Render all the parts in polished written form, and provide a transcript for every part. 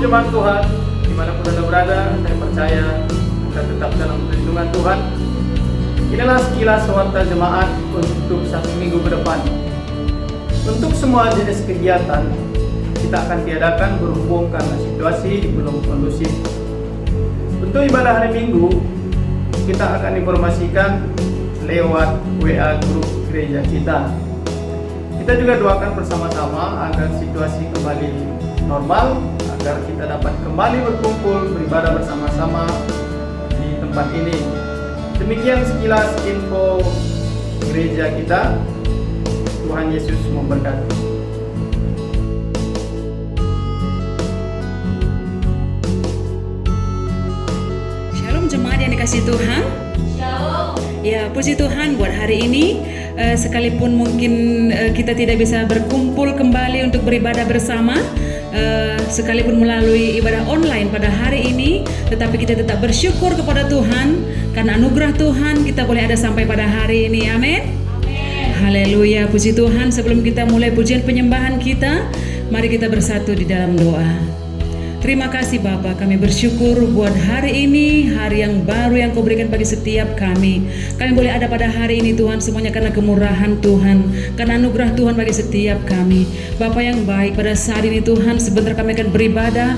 Shalom jemaat Tuhan, dimanapun Anda berada, saya percaya Anda tetap dalam perlindungan Tuhan. Inilah sekilas warta jemaat untuk 1 minggu ke depan. Untuk semua jenis kegiatan, kita akan tiadakan berhubung karena situasi belum kondusif. Untuk ibadah hari Minggu, kita akan informasikan lewat WA grup gereja kita. Kita juga doakan bersama-sama agar situasi kembali normal, agar kita dapat kembali berkumpul beribadah bersama-sama di tempat ini. Demikian sekilas info gereja kita. Tuhan Yesus memberkati. Shalom jemaat yang dikasihi Tuhan. Shalom. Ya, puji Tuhan buat hari ini. Sekalipun mungkin kita tidak bisa berkumpul kembali untuk beribadah bersama, sekalipun melalui ibadah online pada hari ini, tetapi kita tetap bersyukur kepada Tuhan karena anugerah Tuhan kita boleh ada sampai pada hari ini. Amin. Haleluya, puji Tuhan. Sebelum kita mulai pujian penyembahan kita, mari kita bersatu di dalam doa. Terima kasih Bapa, kami bersyukur buat hari ini, hari yang baru yang Kau berikan bagi setiap kami. Kami boleh ada pada hari ini Tuhan, semuanya karena kemurahan Tuhan, karena anugerah Tuhan bagi setiap kami. Bapa yang baik, pada saat ini Tuhan, sebentar kami akan beribadah,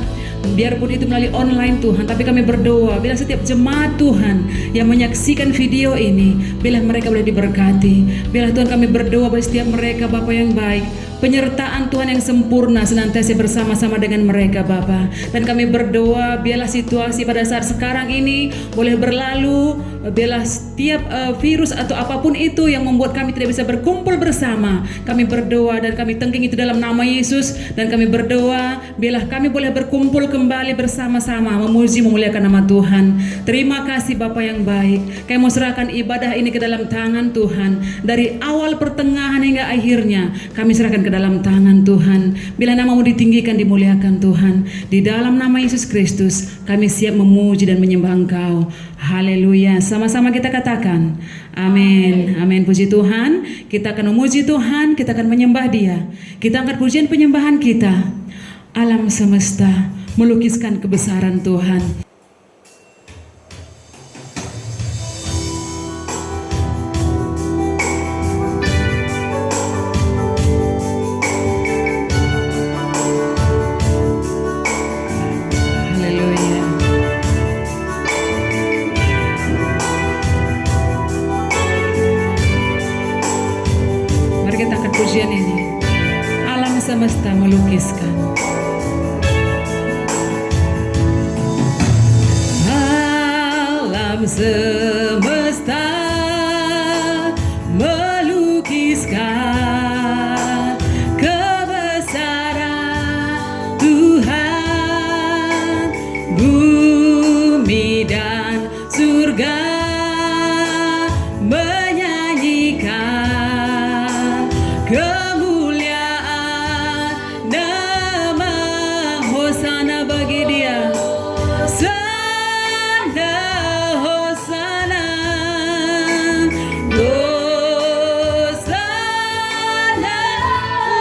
biarpun itu melalui online Tuhan, tapi kami berdoa bila setiap jemaat Tuhan yang menyaksikan video ini, bila mereka boleh diberkati. Bila Tuhan kami berdoa bagi setiap mereka Bapa yang baik, penyertaan Tuhan yang sempurna senantiasa bersama-sama dengan mereka Bapa. Dan kami berdoa biarlah situasi pada saat sekarang ini boleh berlalu, biarlah setiap virus atau apapun itu yang membuat kami tidak bisa berkumpul bersama, kami berdoa dan kami tengking itu dalam nama Yesus. Dan kami berdoa biarlah kami boleh berkumpul kembali bersama-sama memuji memuliakan nama Tuhan. Terima kasih Bapa yang baik. Kami mau serahkan ibadah ini ke dalam tangan Tuhan. Dari awal pertengahan hingga akhirnya kami serahkan ke dalam tangan Tuhan. Bila namamu ditinggikan, dimuliakan Tuhan. Di dalam nama Yesus Kristus kami siap memuji dan menyembah Engkau. Haleluya. Sama-sama kita katakan amin. Amin. Puji Tuhan. Kita akan memuji Tuhan, kita akan menyembah Dia. Kita angkat pujian penyembahan kita. Alam semesta melukiskan kebesaran Tuhan. Pujian ini, alam semesta melukiskan. Alam semesta melukiskan kebesaran Tuhan, bumi dan surga menyanyikan kemuliaan nama. Hosana bagi Dia, sana hosana, hosana.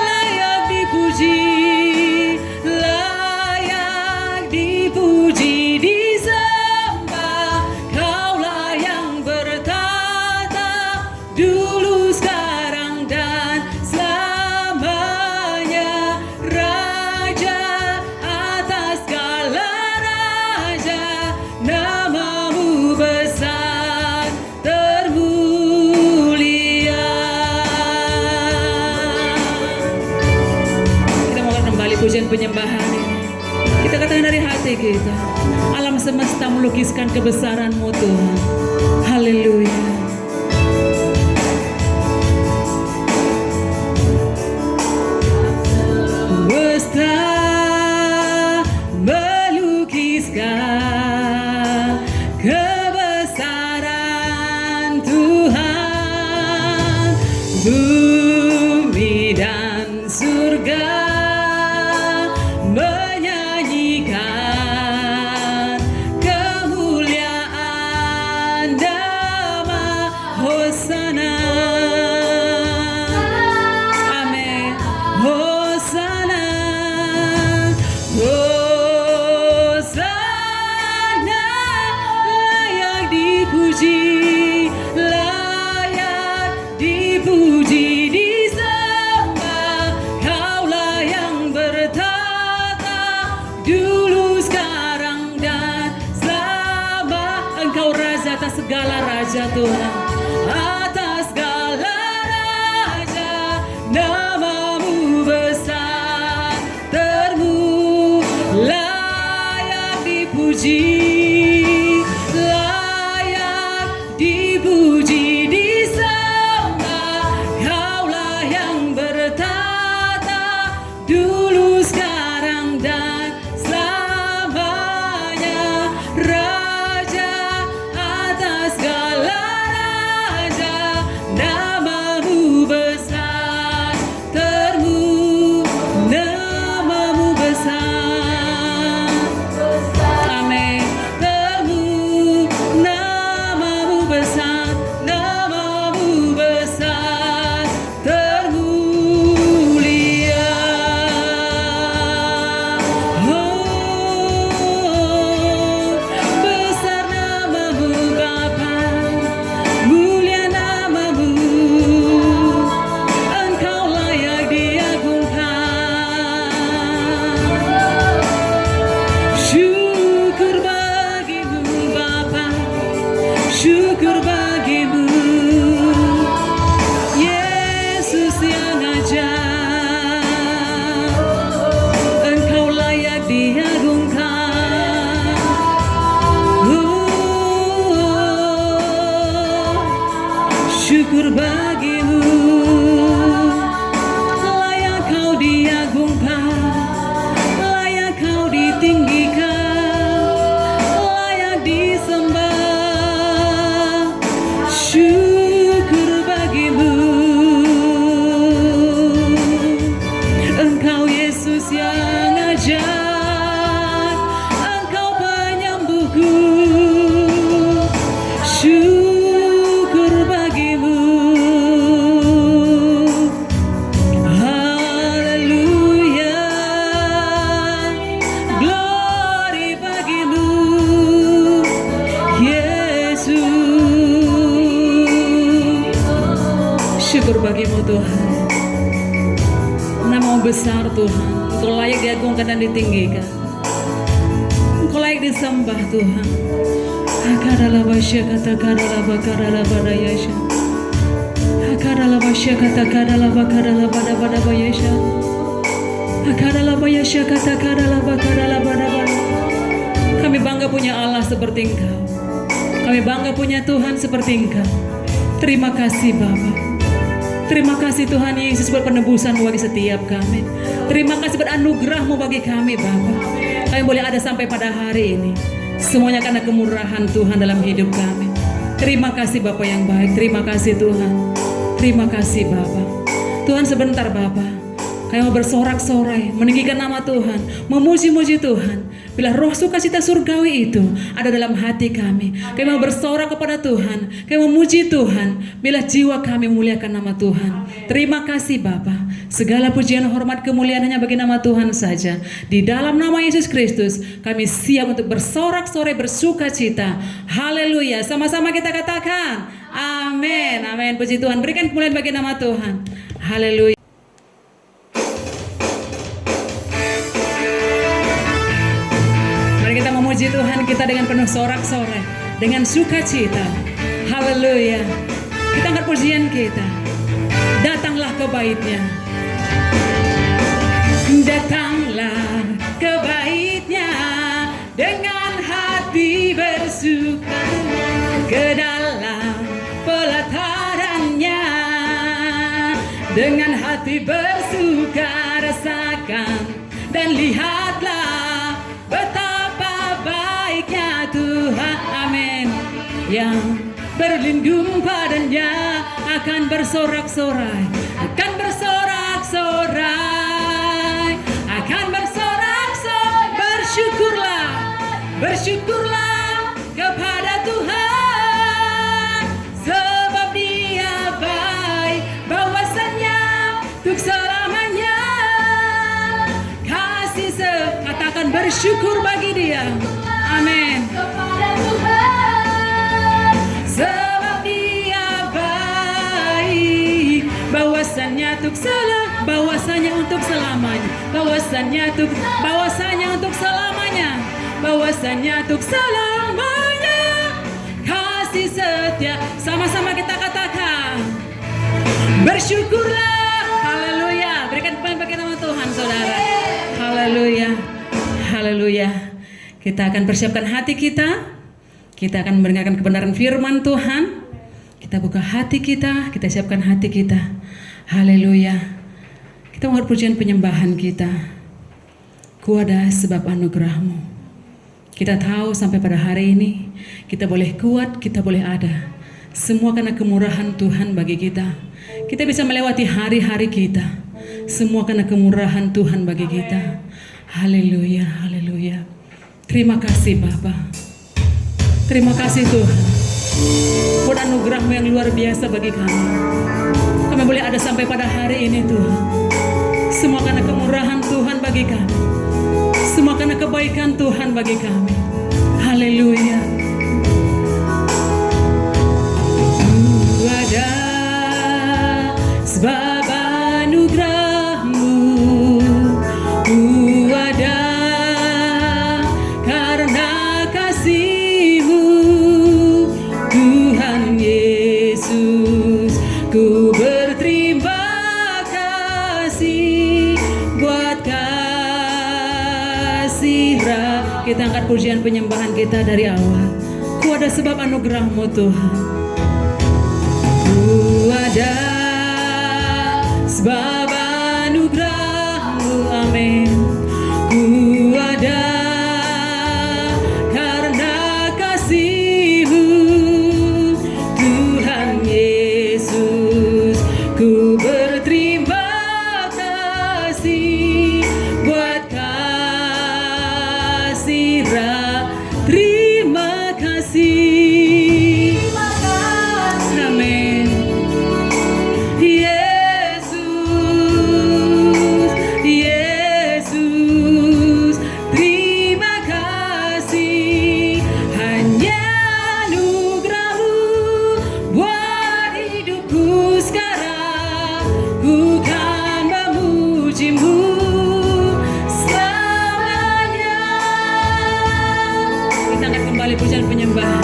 Layak dipuji, layak dipuji, disembah. Kaulah yang bertata dulu, sekarang dan selamanya. Raja atas segala raja, namamu besar termulia. Kita mau kembali pujian penyembahan ini. Kita katakan dari hati kita, alam semesta melukiskan kebesaran-Mu Tuhan. Haleluya. Semesta melukiskan kebesaran Tuhan, bumi dan surga menyanyikan kemuliaan nama. Hosana, amin. Hosana, Hosana. Tuhan. Atas segala raja, namamu besar, layak dipuji, layak dipuji, disembah. Kaulah yang bertata dulu, sekarang dan selamanya. Raja atas segala raja, namamu besar, namamu besar. Amin. Namamu besar, namamu besar, termulia. Oh, besar namamu Bapa, mulia namamu, Engkau layak diagungkan. Syukur bagimu Bapa, syukur bagimu Yesus yang ajaib. Engkau layak diagungkan. Syukur bagimu, layak kau diagungkan, layak kau ditinggikan, layak disembah. Syukur bagimu, Engkau Yesus yang ajaib, Engkau penyembuhku. Syukur bagimu. Haleluya, glory bagimu Yesus. Syukur bagimu Tuhan. Namamu besar Tuhan, Engkau layak diagungkan dan ditinggikan, Engkau layak disembah Tuhan. Akadalah basya kata kadalah bakadalah badayasya, akadalah basya kata kadalah bakadalah bada bayasya, akadalah bayasya kata kadalah bakadalah bada. Kami bangga punya Allah seperti Engkau, kami bangga punya Tuhan seperti Engkau. Terima kasih Bapa. Terima kasih Tuhan Yesus buat penebusan-Mu bagi setiap kami. Terima kasih buat anugerah-Mu bagi kami Bapa. Kami boleh ada sampai pada hari ini, semuanya karena kemurahan Tuhan dalam hidup kami. Terima kasih Bapa yang baik. Terima kasih Tuhan. Terima kasih Bapa. Tuhan sebentar Bapa, kami mau bersorak-sorai, meninggikan nama Tuhan, memuji-muji Tuhan. Bila roh sukacita surgawi itu ada dalam hati kami, kami mau bersorak kepada Tuhan, kami memuji Tuhan. Bila jiwa kami memuliakan nama Tuhan. Terima kasih Bapa. Segala pujian, hormat, kemuliaan hanya bagi nama Tuhan saja. Di dalam nama Yesus Kristus, kami siap untuk bersorak-sorai, bersukacita. Haleluya. Sama-sama kita katakan, amin. Amin. Puji Tuhan. Berikan kemuliaan bagi nama Tuhan. Haleluya. Mari kita memuji Tuhan kita dengan penuh sorak-sorai, dengan sukacita. Haleluya. Kita angkat pujian kita. Datanglah ke bait-Nya. Datanglah ke bait-Nya dengan hati bersuka, ke dalam pelataran-Nya dengan hati bersuka. Rasakan dan lihatlah betapa baiknya Tuhan. Amin. Yang berlindung padanya akan bersorak-sorai, akan bersorak-sorai, akan bersorak-sorai. Bersyukurlah, bersyukurlah kepada Tuhan, sebab Dia baik, bahwasannya untuk selamanya. Katakan bersyukur bagi Dia. Amin. Sebab Dia baik, bahwasannya untuk bahwasanya untuk selamanya, bahwasanya untuk selamanya, bahwasanya untuk selamanya. kasih setia. Sama-sama kita katakan, bersyukurlah. Haleluya. Berikan pujian bagi nama Tuhan, saudara. Haleluya. Haleluya. Kita akan persiapkan hati kita. Kita akan mendengarkan kebenaran firman Tuhan. Kita buka hati kita siapkan hati kita. Haleluya. Kita mengucap pujian penyembahan kita. Kuada sebab anugerah-Mu. Kita tahu sampai pada hari ini kita boleh kuat, kita boleh ada. Semua karena kemurahan Tuhan bagi kita. Kita bisa melewati hari-hari kita. Semua karena kemurahan Tuhan bagi kita. Haleluya, haleluya. Terima kasih Bapa. Terima kasih Tuhan. Buat anugerah-Mu yang luar biasa bagi kami. Kami boleh ada sampai pada hari ini Tuhan. Semua karena kemurahan Tuhan bagi kami. Semua karena kebaikan Tuhan bagi kami. Haleluya. Ada sebab anugerah-Mu. Ada karena kasih-Mu. Tuhan Yesus, ku berterima kasih buat kasih. Kita angkat pujian penyembahan kita dari awal. Ku ada sebab anugerah-Mu Tuhan. Ku ada sebab anugerah-Mu. Amin. Ku ada karena kasih-Mu. Tuhan Yesus, ku berterima kasih buat kasih. Terima kasih. Amin. Yesus, Yesus, terima kasih. Hanya anugerah-Mu buat hidupku sekarang. Ku kan memuji-Mu selamanya. Kita angkat kembali pujian penyembahan.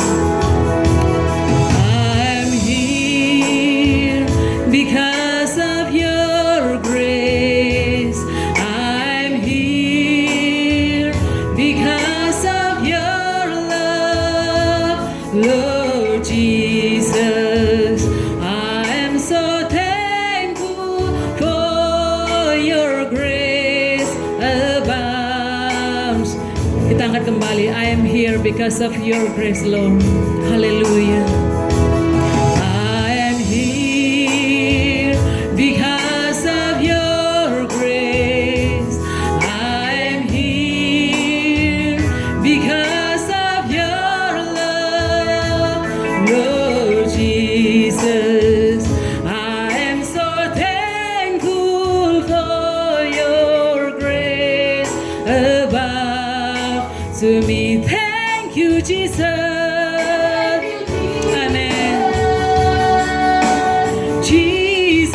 I'm here because of your grace. I'm here because of your love, Lord Jesus. I am so thankful for your grace abounds. Kita angkat kembali. I am here because of your grace, Lord. Hallelujah. I am here because of your grace. I am here because of your love, Lord Jesus. I am so thankful for your grace above to me. Thank you, Jesus. Amen. Jesus,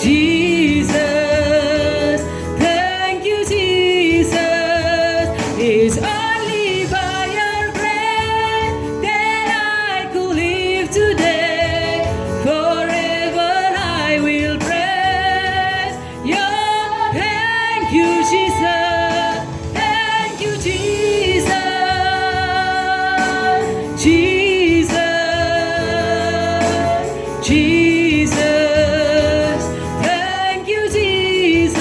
Jesus, thank you, Jesus. It's only by your grace that I could live today. Forever I will praise your. Thank you, Jesus. Thank you, Jesus. Jesus, Jesus, thank you, Jesus.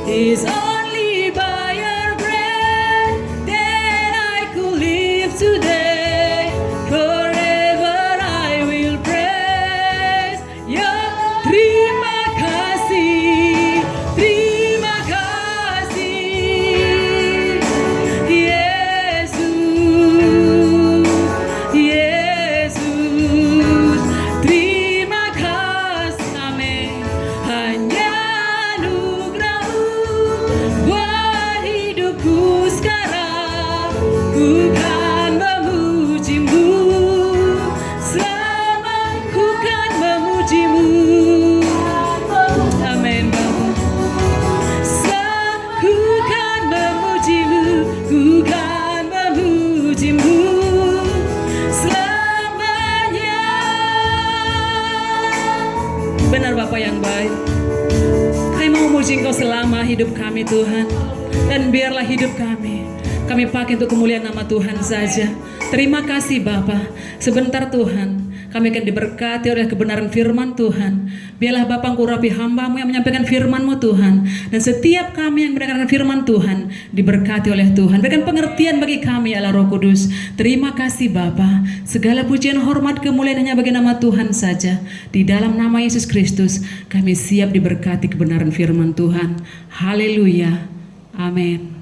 It's only by your grace that I could live today. Forever I will praise your. Terima kasih, terima kasih, Yesus, Yesus, terima Bapa yang baik. Kami mau memuji Engkau selama hidup kami Tuhan. Dan biarlah hidup kami pakai untuk kemuliaan nama Tuhan saja. Terima kasih Bapa. Sebentar Tuhan, kami akan diberkati oleh kebenaran firman Tuhan. Biarlah Bapa Engkau urapi hamba-Mu yang menyampaikan firman-Mu Tuhan. Dan setiap kami yang mendengarkan firman Tuhan diberkati oleh Tuhan. Berikan pengertian bagi kami Allah Roh Kudus. Terima kasih Bapa. Segala pujian, hormat, kemuliaan hanya bagi nama Tuhan saja. Di dalam nama Yesus Kristus kami siap diberkati kebenaran firman Tuhan. Haleluya. Amin.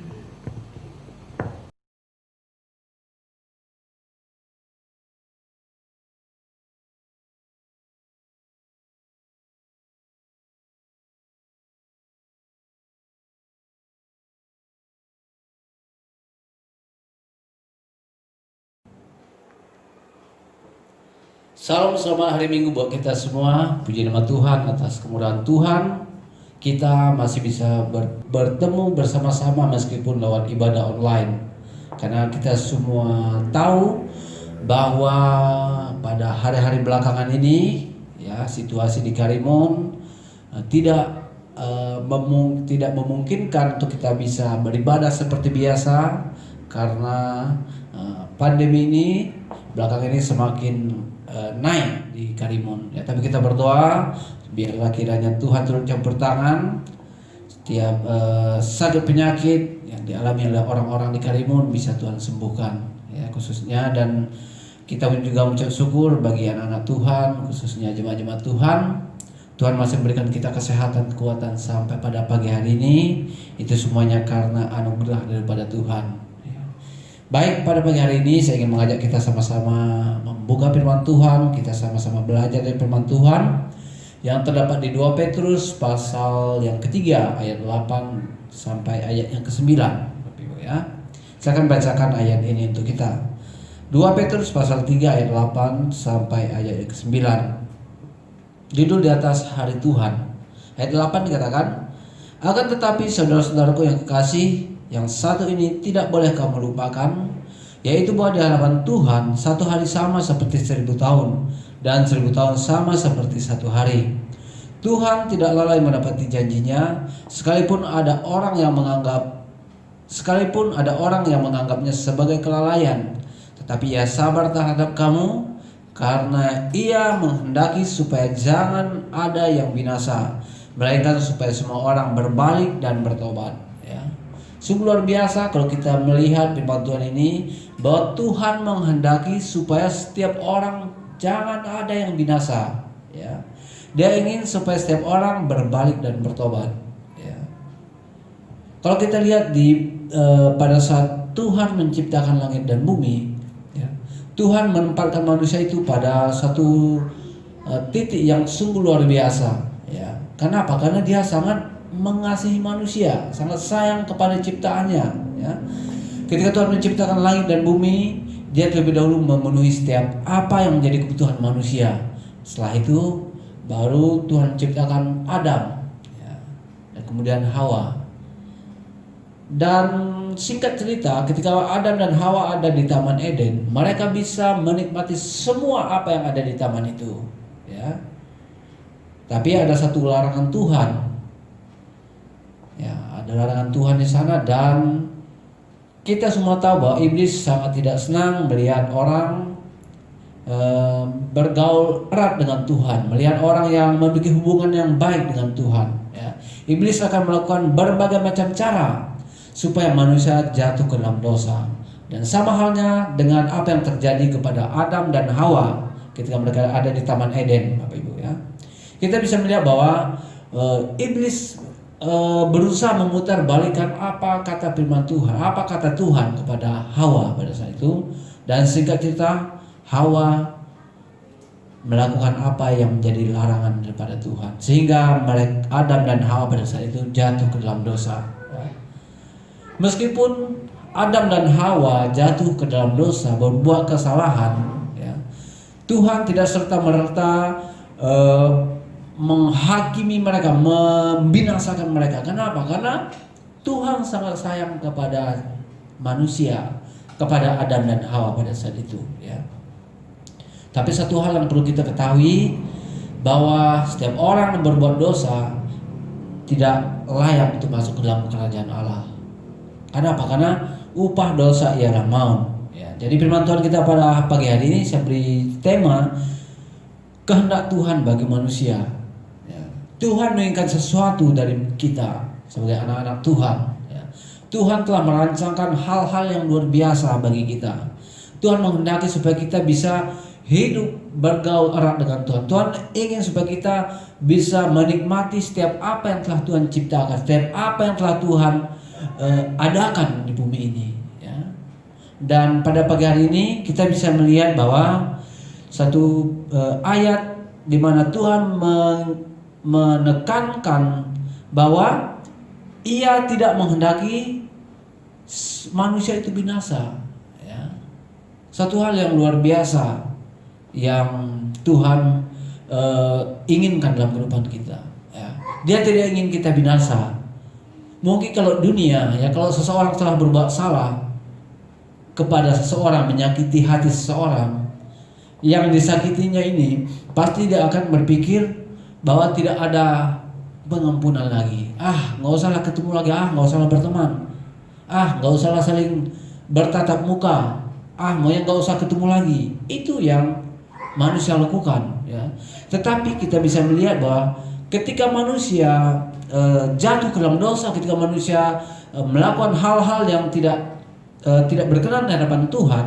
Salam selamat hari Minggu buat kita semua. Puji nama Tuhan atas kemurahan Tuhan. Kita masih bisa bertemu bersama-sama meskipun lewat ibadah online. Karena kita semua tahu bahwa pada hari-hari belakangan ini ya situasi di Karimun tidak memungkinkan untuk kita bisa beribadah seperti biasa karena pandemi ini belakangan ini semakin naik di Karimun ya, tapi kita berdoa biarlah kiranya Tuhan turut campur tangan setiap sakit penyakit yang dialami oleh orang-orang di Karimun bisa Tuhan sembuhkan ya khususnya, dan kita juga mengucap syukur bagi anak-anak Tuhan khususnya jemaat-jemaat Tuhan. Tuhan masih memberikan kita kesehatan, kekuatan sampai pada pagi hari ini. Itu semuanya karena anugerah daripada Tuhan. Baik, pada pagi hari ini saya ingin mengajak kita sama-sama membuka firman Tuhan. Kita sama-sama belajar dari firman Tuhan yang terdapat di 2 Petrus pasal yang ketiga ayat 8 sampai ayat yang ke-9. Ya. Saya akan bacakan ayat ini untuk kita. 2 Petrus pasal 3 ayat 8 sampai ayat yang ke-9. Judul di atas hari Tuhan. Ayat 8 dikatakan, akan tetapi saudara-saudaraku yang kekasih, yang satu ini tidak boleh kamu lupakan, yaitu bahwa di hadapan Tuhan satu hari sama seperti 1000 tahun, dan 1000 tahun sama seperti satu hari. Tuhan tidak lalai menepati janjinya, sekalipun ada orang yang menganggapnya sebagai kelalaian, tetapi Ia sabar terhadap kamu, karena Ia menghendaki supaya jangan ada yang binasa, melainkan supaya semua orang berbalik dan bertobat. Sungguh luar biasa kalau kita melihat firman Tuhan ini, bahwa Tuhan menghendaki supaya setiap orang jangan ada yang binasa ya. Dia ingin supaya setiap orang berbalik dan bertobat ya. Kalau kita lihat pada saat Tuhan menciptakan langit dan bumi ya, Tuhan menempatkan manusia itu pada satu titik yang sungguh luar biasa ya. Kenapa? Karena Dia sangat mengasihi manusia, sangat sayang kepada ciptaannya ya. Ketika Tuhan menciptakan langit dan bumi, Dia terlebih dahulu memenuhi setiap apa yang menjadi kebutuhan manusia. Setelah itu baru Tuhan menciptakan Adam ya, dan kemudian Hawa. Dan singkat cerita, ketika Adam dan Hawa ada di Taman Eden, mereka bisa menikmati semua apa yang ada di taman itu ya. Tapi ada satu larangan Tuhan ya, ada larangan Tuhan di sana, dan kita semua tahu bahwa iblis sangat tidak senang melihat orang bergaul erat dengan Tuhan, melihat orang yang memiliki hubungan yang baik dengan Tuhan ya. Iblis akan melakukan berbagai macam cara supaya manusia jatuh ke dalam dosa, dan sama halnya dengan apa yang terjadi kepada Adam dan Hawa ketika mereka ada di Taman Eden, Bapak Ibu ya. Kita bisa melihat bahwa iblis berusaha memutar balikan apa kata firman Tuhan, apa kata Tuhan kepada Hawa pada saat itu. Dan singkat cerita, Hawa melakukan apa yang menjadi larangan daripada Tuhan, sehingga Adam dan Hawa pada saat itu jatuh ke dalam dosa. Meskipun Adam dan Hawa jatuh ke dalam dosa, berbuat kesalahan ya, Tuhan tidak serta-merta menghakimi mereka, membinasakan mereka. Kenapa? Karena Tuhan sangat sayang kepada manusia, kepada Adam dan Hawa pada saat itu ya. Tapi satu hal yang perlu kita ketahui, bahwa setiap orang yang berbuat dosa tidak layak untuk masuk ke dalam kerajaan Allah. Karena apa? Karena upah dosa ialah maut. Ya, jadi firman Tuhan kita pada pagi hari ini saya beri tema kehendak Tuhan bagi manusia. Ya, Tuhan menginginkan sesuatu dari kita sebagai anak-anak Tuhan. Ya, Tuhan telah merancangkan hal-hal yang luar biasa bagi kita. Tuhan menghendaki supaya kita bisa hidup bergaul erat dengan Tuhan. Tuhan ingin supaya kita bisa menikmati setiap apa yang telah Tuhan ciptakan, setiap apa yang telah Tuhan adakan di bumi ini. Ya. Dan pada pagi hari ini kita bisa melihat bahwa satu ayat di mana Tuhan menekankan bahwa Ia tidak menghendaki manusia itu binasa. Ya. Satu hal yang luar biasa yang Tuhan inginkan dalam kehidupan kita. Ya. Dia tidak ingin kita binasa. Mungkin kalau dunia, ya kalau seseorang telah berbuat salah kepada seseorang, menyakiti hati seseorang, yang disakitinya ini pasti dia akan berpikir bahwa tidak ada pengampunan lagi. Nggak usahlah ketemu lagi, nggak usahlah berteman, nggak usahlah saling bertatap muka, maunya nggak usah ketemu lagi. Itu yang manusia lakukan, ya. Tetapi kita bisa melihat bahwa ketika manusia jatuh ke dalam dosa, ketika manusia melakukan hal-hal yang tidak berkenan di hadapan Tuhan,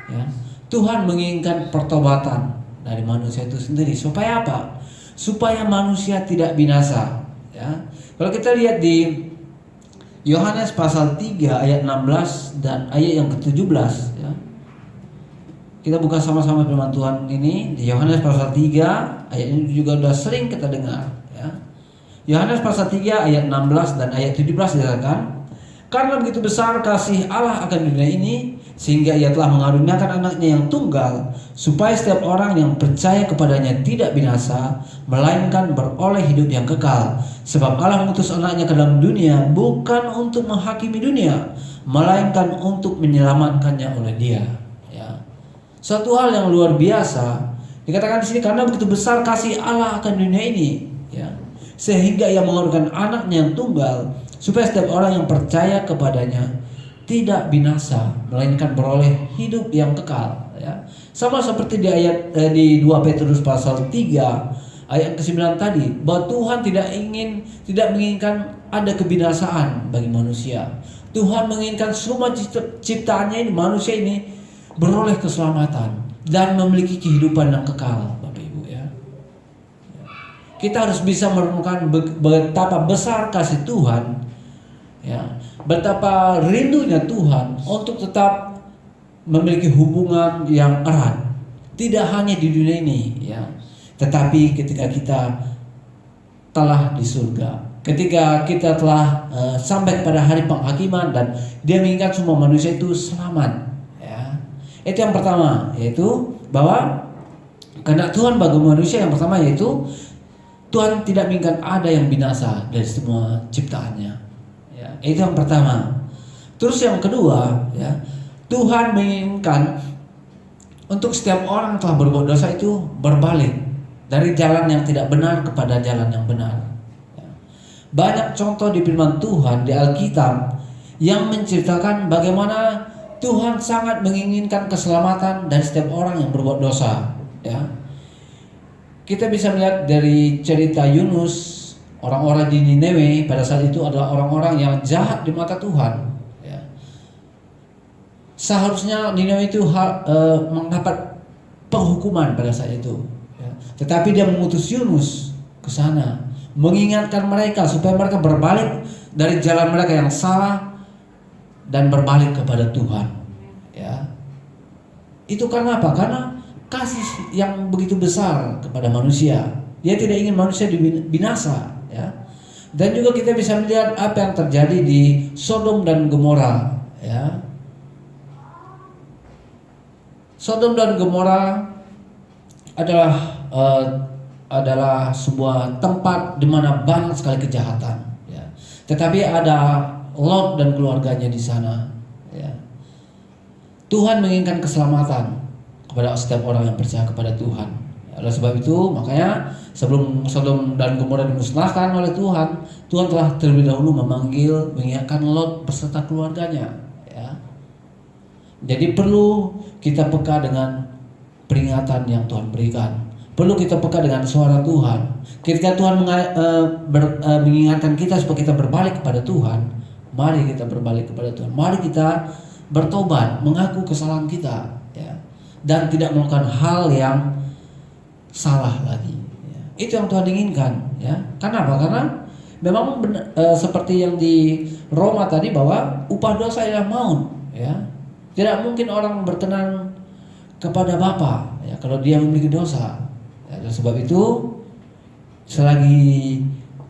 ya, Tuhan menginginkan pertobatan dari manusia itu sendiri. Supaya apa? Supaya manusia tidak binasa. Ya. Kalau kita lihat di Yohanes pasal 3 ayat 16 dan ayat yang ke-17, ya. Kita buka sama-sama firman Tuhan ini di Yohanes pasal 3, ayat ini juga sudah sering kita dengar, ya. Yohanes pasal 3 ayat 16 dan ayat 17 dikatakan, karena begitu besar kasih Allah akan dunia ini, sehingga Ia telah mengaruniakan anaknya yang tunggal, supaya setiap orang yang percaya kepadanya tidak binasa, melainkan beroleh hidup yang kekal. Sebab Allah mengutus anaknya ke dalam dunia bukan untuk menghakimi dunia, melainkan untuk menyelamatkannya oleh Dia. Ya. Suatu hal yang luar biasa dikatakan di sini, karena begitu besar kasih Allah akan dunia ini, ya, sehingga Ia mengaruniakan anaknya yang tunggal, supaya setiap orang yang percaya kepadanya tidak binasa, melainkan beroleh hidup yang kekal. Ya. Sama seperti di ayat di 2 Petrus pasal 3 ayat ke-9 tadi, bahwa Tuhan tidak menginginkan ada kebinasaan bagi manusia. Tuhan menginginkan semua ciptaannya ini, manusia ini beroleh keselamatan dan memiliki kehidupan yang kekal, Bapak Ibu, ya. Kita harus bisa merenungkan betapa besar kasih Tuhan, ya, betapa rindunya Tuhan untuk tetap memiliki hubungan yang erat, tidak hanya di dunia ini, ya, tetapi ketika kita telah di surga, ketika kita telah sampai kepada hari penghakiman dan Dia menginginkan semua manusia itu selamat, ya. Itu yang pertama, yaitu bahwa kehendak Tuhan bagi manusia yang pertama yaitu Tuhan tidak menginginkan ada yang binasa dari semua ciptaannya. Ya, itu yang pertama. Terus yang kedua, ya, Tuhan menginginkan untuk setiap orang yang telah berbuat dosa itu berbalik dari jalan yang tidak benar kepada jalan yang benar. Ya. Banyak contoh di firman Tuhan di Alkitab yang menceritakan bagaimana Tuhan sangat menginginkan keselamatan dari setiap orang yang berbuat dosa. Ya. Kita bisa melihat dari cerita Yunus. Orang-orang di Niniwe pada saat itu adalah orang-orang yang jahat di mata Tuhan. Ya. Seharusnya Niniwe itu mendapat penghukuman pada saat itu. Ya. Tetapi Dia mengutus Yunus ke sana, mengingatkan mereka supaya mereka berbalik dari jalan mereka yang salah dan berbalik kepada Tuhan. Ya. Itu karena apa? Karena kasih yang begitu besar kepada manusia. Dia tidak ingin manusia binasa. Ya. Dan juga kita bisa melihat apa yang terjadi di Sodom dan Gomora, ya. Sodom dan Gomora adalah sebuah tempat di mana banyak sekali kejahatan, ya. Tetapi ada Lot dan keluarganya di sana, ya. Tuhan menginginkan keselamatan kepada setiap orang yang percaya kepada Tuhan. Ya. Oleh sebab itu makanya sebelum Sodom dan Gomora dimusnahkan oleh Tuhan, Tuhan telah terlebih dahulu mengingatkan Lot beserta keluarganya, ya. Jadi perlu kita peka dengan peringatan yang Tuhan berikan. Perlu kita peka dengan suara Tuhan. Ketika Tuhan mengingatkan kita supaya kita berbalik kepada Tuhan, mari kita berbalik kepada Tuhan. Mari kita bertobat, mengaku kesalahan kita, ya, dan tidak melakukan hal yang salah lagi, ya. Itu yang Tuhan inginkan, ya. Kenapa? Karena memang seperti yang di Roma tadi, bahwa upah dosa ialah maut, ya. Tidak mungkin orang berkenan kepada Bapa, ya, kalau dia memiliki dosa, ya. Dan sebab itu selagi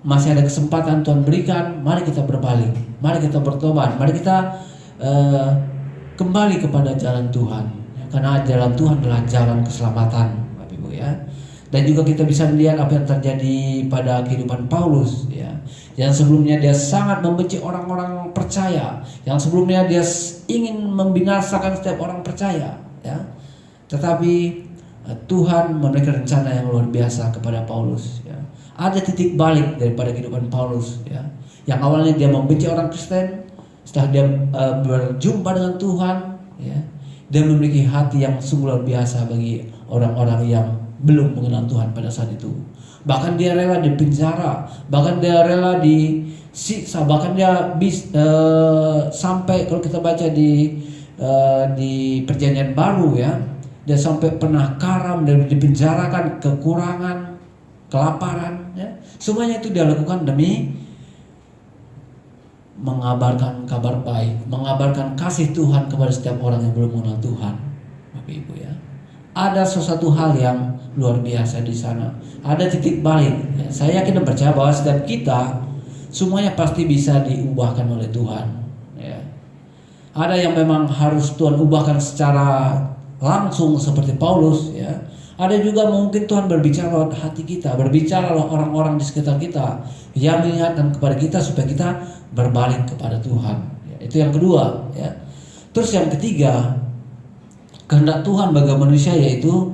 masih ada kesempatan Tuhan berikan, mari kita berbalik, mari kita bertobat, mari kita kembali kepada jalan Tuhan, ya. Karena jalan Tuhan adalah jalan keselamatan, Bapak Ibu, ya. Dan juga kita bisa melihat apa yang terjadi pada kehidupan Paulus, ya. Yang sebelumnya dia sangat membenci orang-orang percaya, yang sebelumnya dia ingin membinasakan setiap orang percaya, ya. Tetapi Tuhan memberikan rencana yang luar biasa kepada Paulus, ya. Ada titik balik daripada kehidupan Paulus, ya. Yang awalnya dia membenci orang Kristen, setelah dia berjumpa dengan Tuhan, ya, dia memiliki hati yang sungguh luar biasa bagi orang-orang yang belum mengenal Tuhan pada saat itu. Bahkan dia rela dipenjara, bahkan dia rela disiksa, bahkan dia sampai, kalau kita baca di Perjanjian Baru, ya, dia sampai pernah karam dan dipenjarakan, kekurangan, kelaparan, ya. Semuanya itu dia lakukan demi mengabarkan kabar baik, mengabarkan kasih Tuhan kepada setiap orang yang belum mengenal Tuhan, Bapak Ibu, ya. Ada sesuatu hal yang luar biasa di sana. Ada titik balik, ya. Saya yakin dan percaya bahwa setiap kita semuanya pasti bisa diubahkan oleh Tuhan, ya. Ada yang memang harus Tuhan ubahkan secara langsung seperti Paulus, ya. Ada juga mungkin Tuhan berbicara lewat hati kita, berbicara lewat orang-orang di sekitar kita yang mengingatkan kepada kita supaya kita berbalik kepada Tuhan, ya. Itu yang kedua, ya. Terus yang ketiga, kehendak Tuhan bagi manusia yaitu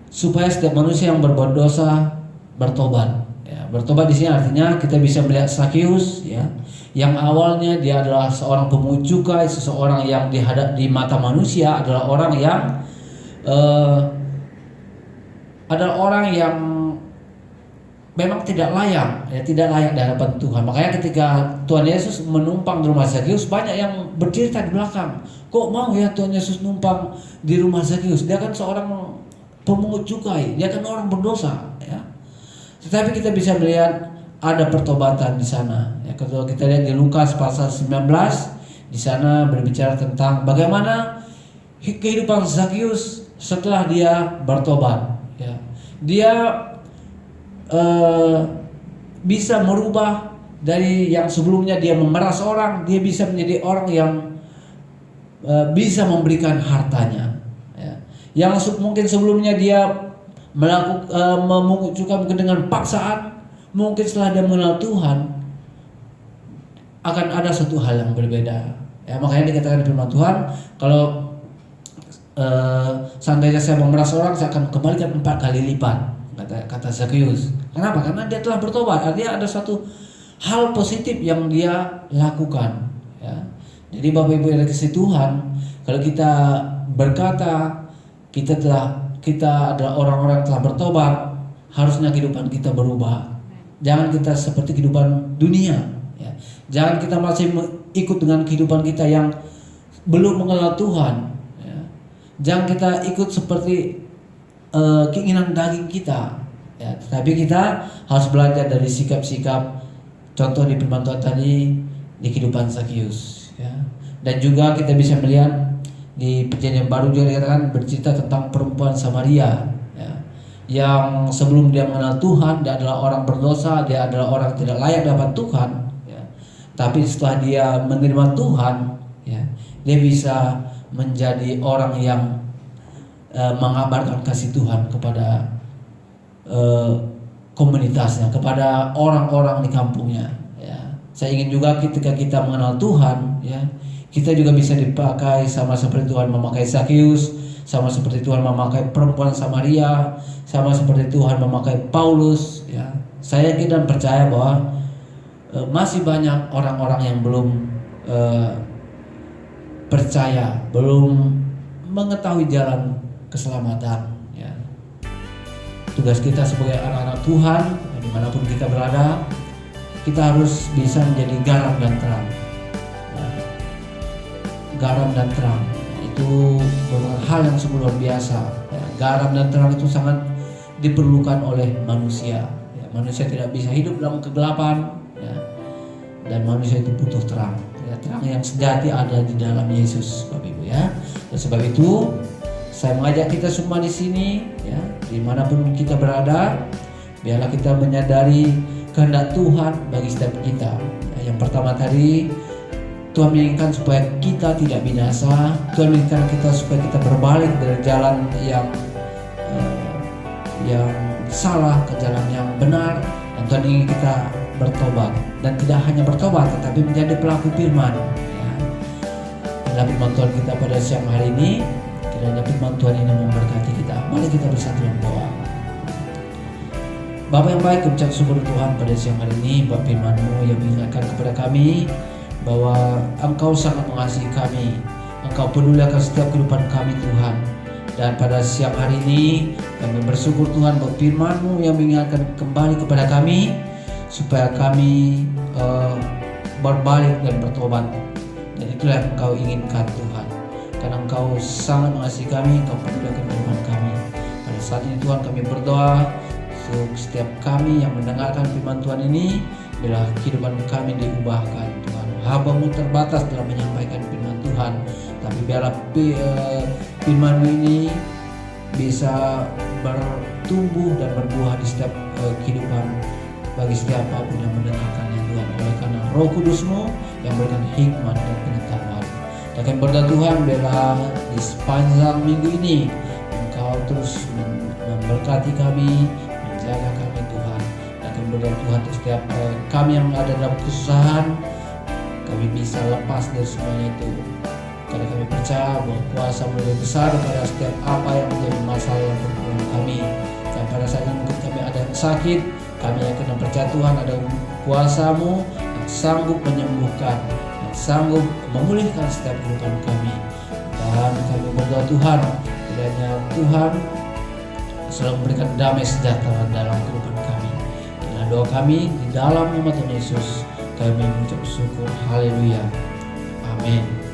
supaya setiap manusia yang berbuat dosa bertobat, ya. Bertobat di sini artinya kita bisa melihat Zakius, ya, yang awalnya dia adalah seorang pemungut cukai, seseorang yang di mata manusia adalah orang yang memang tidak layak, ya, tidak layak di hadapan Tuhan. Makanya ketika Tuhan Yesus menumpang di rumah Zakius, banyak yang bercerita di belakang, kok mau ya Tuhan Yesus numpang di rumah Zakius? Dia kan seorang pemungut cukai, dia kan orang berdosa, ya. Tetapi kita bisa melihat ada pertobatan di sana, ya. Kalau kita lihat di Lukas pasal 19, di sana berbicara tentang bagaimana kehidupan Zakius setelah dia bertobat, ya. Dia bisa merubah dari yang sebelumnya dia memeras orang, dia bisa menjadi orang yang bisa memberikan hartanya, ya. Yang mungkin sebelumnya dia memungut cukai mungkin dengan paksaan, mungkin setelah dia mengenal Tuhan akan ada satu hal yang berbeda, ya. Makanya dikatakan di firman Tuhan, kalau seandainya saya memeras orang, saya akan kembalikan 4 kali lipat, kata Zakius. Kenapa? Karena dia telah bertobat. Artinya ada satu hal positif yang dia lakukan, ya. Jadi Bapak Ibu yang dikasihi Tuhan, kalau kita berkata kita adalah orang-orang yang telah bertobat, harusnya kehidupan kita berubah. Jangan kita seperti kehidupan dunia, ya. Jangan kita masih ikut dengan kehidupan kita yang belum mengenal Tuhan, ya. Jangan kita ikut seperti keinginan daging kita, ya. Tetapi kita harus belajar dari sikap-sikap, contoh di firman Tuhan tadi, di kehidupan Zakius, ya. Dan juga kita bisa melihat di Perjanjian Baru juga dikatakan bercerita tentang perempuan Samaria, ya, yang sebelum dia mengenal Tuhan, dia adalah orang berdosa, dia adalah orang tidak layak dapat Tuhan, ya. Tapi setelah dia menerima Tuhan, ya, dia bisa menjadi orang yang mengabarkan kasih Tuhan kepada komunitasnya, kepada orang-orang di kampungnya, ya. Saya ingin juga ketika kita mengenal Tuhan, ya, kita juga bisa dipakai sama seperti Tuhan memakai Zakius, sama seperti Tuhan memakai perempuan Samaria, sama seperti Tuhan memakai Paulus, ya. Saya yakin dan percaya bahwa masih banyak orang-orang yang belum percaya, belum mengetahui jalan keselamatan, ya. Tugas kita sebagai anak-anak Tuhan, dimanapun kita berada, kita harus bisa menjadi garam dan terang, ya. Garam dan terang itu merupakan hal yang sungguh luar biasa, ya. Garam dan terang itu sangat diperlukan oleh manusia, ya. Manusia tidak bisa hidup dalam kegelapan, ya. Dan manusia itu butuh terang, ya. Terang yang sejati ada di dalam Yesus, Bapak Ibu, ya. Dan sebab itu saya mengajak kita semua di sini, ya, dimanapun kita berada, biarlah kita menyadari kehendak Tuhan bagi setiap kita. Ya, yang pertama tadi, Tuhan menginginkan supaya kita tidak binasa. Tuhan menginginkan kita supaya kita berbalik dari jalan yang salah ke jalan yang benar. Dan Tuhan ingin kita bertobat, dan tidak hanya bertobat tetapi menjadi pelaku firman, ya. Inilah firman Tuhan kita pada siang hari ini. Kiranya firman Tuhan ini memberkati kita. Mari kita bersatu dalam doa. Bapa yang baik, ucap syukur Tuhan pada siang hari ini buat firman-Mu yang mengingatkan kepada kami bahwa Engkau sangat mengasihi kami. Engkau peduli akan setiap kehidupan kami, Tuhan. Dan pada siang hari ini kami bersyukur Tuhan buat firman-Mu yang mengingatkan kembali kepada kami supaya kami berbalik dan bertobat. Dan itulah yang Engkau inginkan, Tuhan. Karena Engkau sangat mengasihi kami, Engkau peduli akan kehidupan kami. Pada saat ini Tuhan, kami berdoa untuk setiap kami yang mendengarkan firman Tuhan ini, bila kehidupan kami diubahkan, Tuhan. Hamba-Mu terbatas dalam menyampaikan firman Tuhan, tapi biarlah firman-Mu ini bisa bertumbuh dan berbuah di setiap kehidupan bagi setiap apapun yang mendengarkannya, Tuhan. Oleh karena Roh Kudus-Mu yang memberikan hikmat dan pengetahuan. Dan kami berdoa Tuhan, bila di sepanjang minggu ini Engkau terus memberkati kami, menjaga kami, Tuhan. Dan kami berdoa Tuhan, setiap kami yang ada dalam kesusahan, kami bisa lepas dari semuanya itu. Karena kami percaya bahwa kuasa-Mu lebih besar daripada setiap apa yang menjadi masalah yang berhubungan kami. Dan pada saat ini mungkin kami ada yang sakit, kami yakin dan percaya Tuhan ada kuasa-Mu yang sanggup menyembuhkan, yang sanggup memulihkan setiap kehidupan kami. Dan kami berdoa Tuhan, kiranya Tuhan selalu memberikan damai sejahtera dalam kehidupan kami. Inilah doa kami di dalam nama Tuhan Yesus. Kami mengucap syukur. Haleluya. Amin.